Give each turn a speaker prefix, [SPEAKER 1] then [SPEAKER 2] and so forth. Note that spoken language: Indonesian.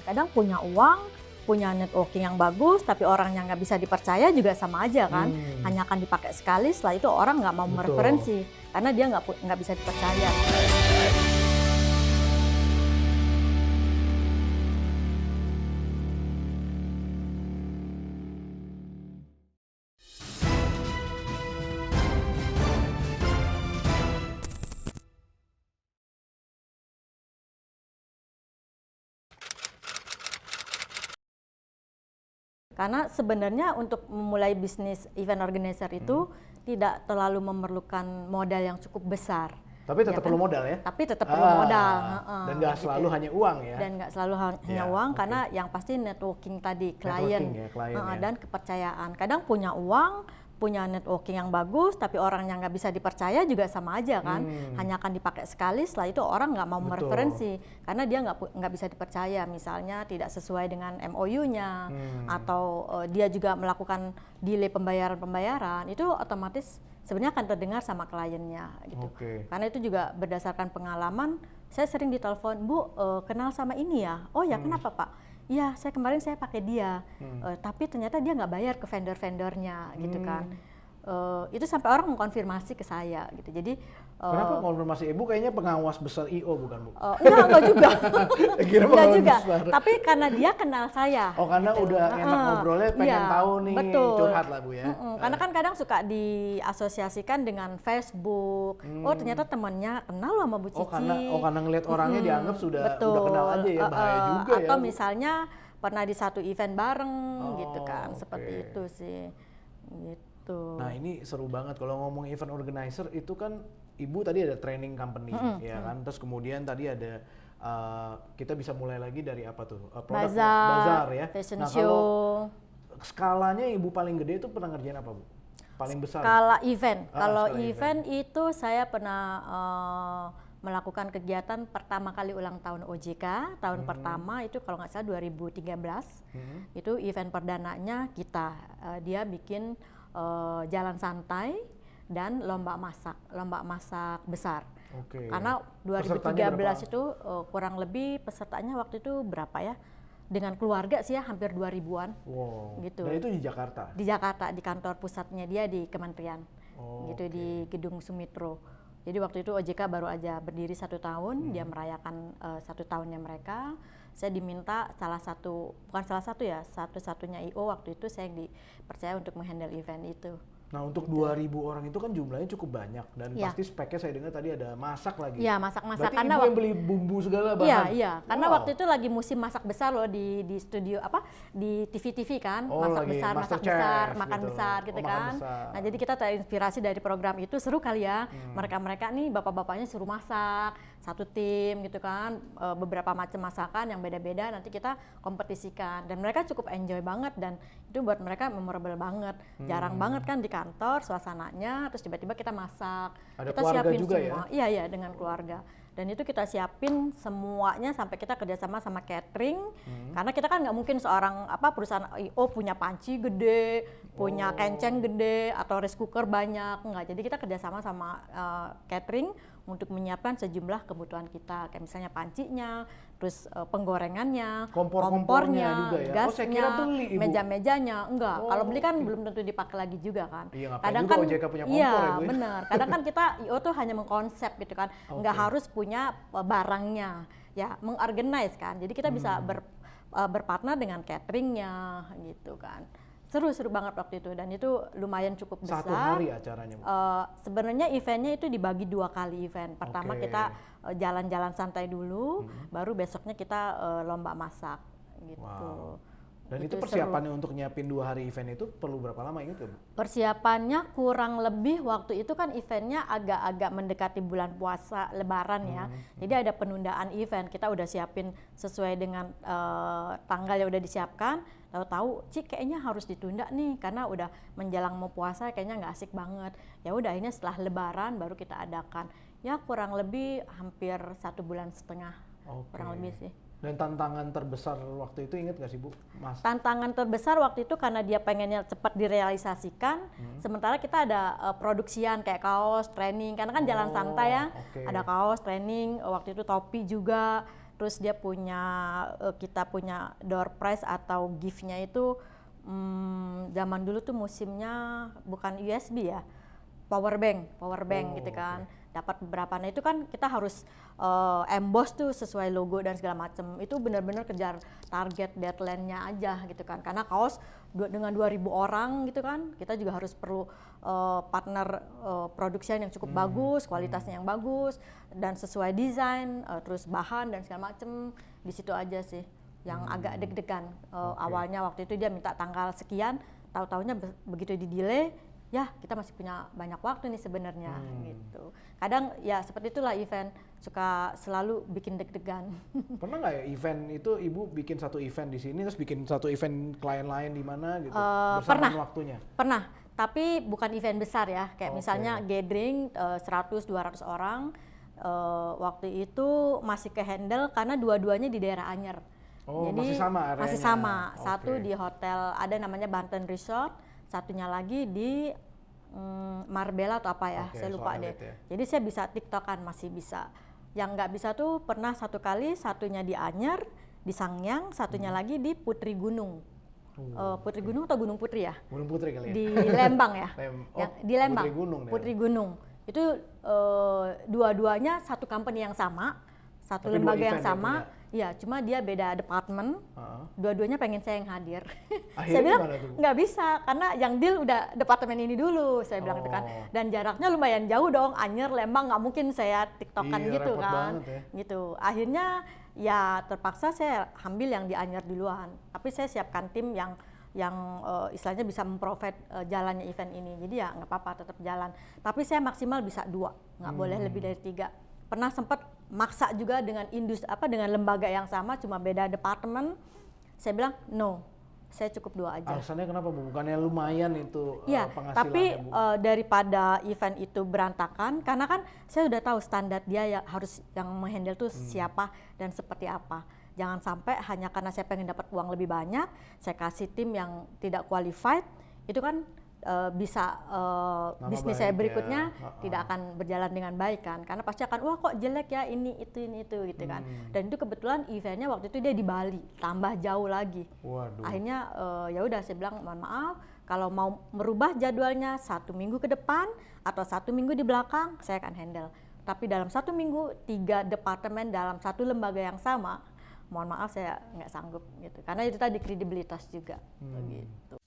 [SPEAKER 1] Kadang punya uang, punya networking yang bagus, tapi orang yang nggak bisa dipercaya juga sama aja kan. Hanya akan dipakai sekali, setelah itu orang nggak mau mereferensi karena dia nggak bisa dipercaya. Karena sebenarnya untuk memulai bisnis event organizer itu tidak terlalu memerlukan modal yang cukup besar.
[SPEAKER 2] Tapi tetap perlu modal ya?
[SPEAKER 1] Tapi tetap perlu modal.
[SPEAKER 2] Dan nggak selalu hanya uang ya?
[SPEAKER 1] Dan nggak selalu hanya uang, karena yang pasti networking tadi, klien, dan kepercayaan. Kadang punya uang, punya networking yang bagus, tapi orang yang nggak bisa dipercaya juga sama aja kan. Hanya akan dipakai sekali, setelah itu orang nggak mau mereferensi karena dia nggak bisa dipercaya. Misalnya tidak sesuai dengan MOU-nya, atau dia juga melakukan delay pembayaran, itu otomatis sebenarnya akan terdengar sama kliennya gitu. Karena itu juga berdasarkan pengalaman, saya sering ditelepon, Bu, kenal sama ini ya? Oh ya, kenapa Pak? Iya, kemarin saya pakai dia, tapi ternyata dia nggak bayar ke vendor-vendornya gitu kan. Itu sampai orang mengkonfirmasi ke saya gitu. Jadi
[SPEAKER 2] kenapa konfirmasi? Ibu kayaknya pengawas besar IO bukan, Bu?
[SPEAKER 1] Enggak juga. Enggak juga.
[SPEAKER 2] Besar.
[SPEAKER 1] Tapi karena dia kenal saya.
[SPEAKER 2] Oh, karena
[SPEAKER 1] gitu.
[SPEAKER 2] udah enak ngobrolnya, pengen tahu nih, curhat lah Bu ya.
[SPEAKER 1] Karena kan kadang suka diasosiasikan dengan Facebook. Oh, ternyata temannya kenal sama Bu Cici.
[SPEAKER 2] Karena ngeliat orangnya dianggap udah kenal aja ya, bahaya juga ya.
[SPEAKER 1] Atau misalnya pernah di satu event bareng gitu kan, seperti itu sih. Gitu.
[SPEAKER 2] Nah, ini seru banget kalau ngomong event organizer itu kan Ibu tadi ada training company ya kan, terus kemudian tadi ada kita bisa mulai lagi dari apa tuh? Bazar ya.
[SPEAKER 1] Fashion
[SPEAKER 2] nah,
[SPEAKER 1] show.
[SPEAKER 2] Kalau skalanya Ibu paling gede itu pernah ngerjain apa, Bu? Paling besar?
[SPEAKER 1] Skala event. Kalau
[SPEAKER 2] skala
[SPEAKER 1] event itu saya pernah melakukan kegiatan pertama kali ulang tahun OJK, tahun pertama itu kalau nggak salah 2013. Itu event perdananya kita, dia bikin jalan santai dan lomba masak besar. Karena 2013 itu kurang lebih pesertanya waktu itu berapa ya? Dengan keluarga sih ya, hampir 2000-an. Gitu.
[SPEAKER 2] Dan itu di Jakarta?
[SPEAKER 1] Di Jakarta, di kantor pusatnya dia di kementerian, gitu di Gedung Sumitro. Jadi waktu itu OJK baru aja berdiri 1 tahun, dia merayakan 1 tahunnya mereka. Saya diminta satu-satunya IO waktu itu saya yang dipercaya untuk menghandle event itu.
[SPEAKER 2] Nah, untuk 2.000 orang itu kan jumlahnya cukup banyak dan pasti speknya saya dengar tadi ada masak lagi.
[SPEAKER 1] Iya, masak-masak.
[SPEAKER 2] Berarti karena Ibu yang beli bumbu segala bahan?
[SPEAKER 1] Iya. Karena waktu itu lagi musim masak besar loh di studio di TV kan, masak besar, makan besar gitu kan. Nah, jadi kita terinspirasi dari program itu, seru kali ya. Mereka nih bapak-bapaknya suruh masak satu tim gitu kan, beberapa macam masakan yang beda-beda nanti kita kompetisikan dan mereka cukup enjoy banget dan itu buat mereka memorable banget. Jarang banget kan di kantor suasananya, terus tiba-tiba kita masak.
[SPEAKER 2] Ada
[SPEAKER 1] kita siapin
[SPEAKER 2] juga
[SPEAKER 1] semua. Iya, dengan keluarga. Dan itu kita siapin semuanya sampai kita kerjasama sama catering, karena kita kan nggak mungkin seorang perusahaan IO punya panci gede, punya kenceng gede atau rice cooker banyak, nggak. Jadi kita kerjasama sama catering untuk menyiapkan sejumlah kebutuhan kita, kayak misalnya pancinya, terus penggorengannya, kompornya,
[SPEAKER 2] juga ya?
[SPEAKER 1] gasnya, meja-mejanya. Enggak, kalau beli kan belum tentu dipakai lagi juga kan.
[SPEAKER 2] Kadang kan OJK punya kompor ya, Bu?
[SPEAKER 1] Benar. Kadang kan kita IO tuh hanya mengkonsep gitu kan, nggak harus punya barangnya, ya mengorganize kan. Jadi kita bisa berpartner dengan cateringnya gitu kan. Seru banget waktu itu dan itu lumayan cukup besar.
[SPEAKER 2] 1 hari acaranya, Bu?
[SPEAKER 1] Sebenarnya eventnya itu dibagi 2 kali event. Pertama kita jalan-jalan santai dulu, baru besoknya kita lomba masak gitu.
[SPEAKER 2] Dan itu persiapannya untuk nyiapin 2 hari event itu perlu berapa lama, ingat nggak, Bu?
[SPEAKER 1] Persiapannya kurang lebih waktu itu kan eventnya agak-agak mendekati bulan puasa Lebaran ya. Jadi ada penundaan event, kita udah siapin sesuai dengan tanggal yang udah disiapkan. Tahu-tahu, kayaknya harus ditunda nih karena udah menjelang mau puasa, kayaknya nggak asik banget. Ya udah, akhirnya setelah Lebaran baru kita adakan. Ya kurang lebih hampir 1,5 bulan, kurang lebih sih.
[SPEAKER 2] Dan tantangan terbesar waktu itu ingat nggak sih, Bu?
[SPEAKER 1] Tantangan terbesar waktu itu karena dia pengennya cepat direalisasikan, sementara kita ada produksian kayak kaos, training, karena kan jalan santai ya, ada kaos, training, waktu itu topi juga, terus dia punya kita punya door prize atau gift-nya itu zaman dulu tuh musimnya bukan USB ya, power bank gitu kan. Dapat beberapa. Nah itu kan kita harus emboss tuh sesuai logo dan segala macam. Itu benar-benar kejar target deadline-nya aja gitu kan. Karena kaos dengan 2.000 orang gitu kan, kita juga harus perlu partner production yang cukup bagus, kualitasnya yang bagus dan sesuai desain, terus bahan dan segala macam. Di situ aja sih yang agak deg-degan. Awalnya waktu itu dia minta tanggal sekian, tahu-taunya begitu di-delay, ya kita masih punya banyak waktu nih sebenarnya gitu. Kadang ya seperti itulah event, suka selalu bikin deg-degan.
[SPEAKER 2] Pernah nggak ya event itu Ibu bikin satu event di sini terus bikin satu event klien lain di mana gitu? Bersamaan waktunya?
[SPEAKER 1] Pernah, tapi bukan event besar ya, kayak misalnya gathering 100-200 orang. Waktu itu masih ke handle karena dua-duanya di daerah Anyer. Jadi
[SPEAKER 2] masih sama areanya?
[SPEAKER 1] Masih sama, satu di hotel ada namanya Banten Resort, satunya lagi di Marbella atau apa ya, saya lupa deh. Ya. Jadi saya bisa TikTokan, masih bisa. Yang nggak bisa tuh pernah satu kali, satunya di Anyer, di Sangyang, satunya lagi di Putri Gunung. Putri Gunung atau Gunung Putri ya?
[SPEAKER 2] Gunung Putri kali ya?
[SPEAKER 1] Di Lembang ya? Di Lembang,
[SPEAKER 2] Putri Gunung.
[SPEAKER 1] Putri Gunung. Itu dua-duanya satu company yang sama, satu tapi lembaga yang sama. Iya, cuma dia beda departemen. Dua-duanya pengen saya yang hadir. Saya bilang nggak bisa karena yang deal udah departemen ini dulu. Saya bilang gitu kan. Dan jaraknya lumayan jauh dong. Anyer, Lembang nggak mungkin saya TikTokan gitu kan. Ya. Gitu. Akhirnya ya terpaksa saya ambil yang di Anyer duluan. Tapi saya siapkan tim yang istilahnya bisa memprovide jalannya event ini. Jadi ya nggak apa-apa, tetap jalan. Tapi saya maksimal bisa 2, nggak boleh lebih dari 3. Pernah sempat maksa juga dengan dengan lembaga yang sama, cuma beda departemen. Saya bilang no, saya cukup 2 aja.
[SPEAKER 2] Alasannya kenapa Bu? Bukannya lumayan itu penghasilannya
[SPEAKER 1] tapi
[SPEAKER 2] Bu?
[SPEAKER 1] Daripada event itu berantakan, karena kan saya udah tahu standar dia harus yang menghandle tuh siapa dan seperti apa. Jangan sampai hanya karena saya pengen dapat uang lebih banyak, saya kasih tim yang tidak qualified, itu kan bisa bisnis saya berikutnya tidak akan berjalan dengan baik kan, karena pasti akan wah kok jelek ya ini itu gitu kan. Dan itu kebetulan eventnya waktu itu dia di Bali, tambah jauh lagi.
[SPEAKER 2] Waduh.
[SPEAKER 1] Akhirnya ya udah saya bilang mohon maaf, kalau mau merubah jadwalnya 1 minggu ke depan atau 1 minggu di belakang saya akan handle. Tapi dalam 1 minggu 3 departemen dalam satu lembaga yang sama, mohon maaf saya nggak sanggup gitu, karena itu tadi kredibilitas juga. Begitu.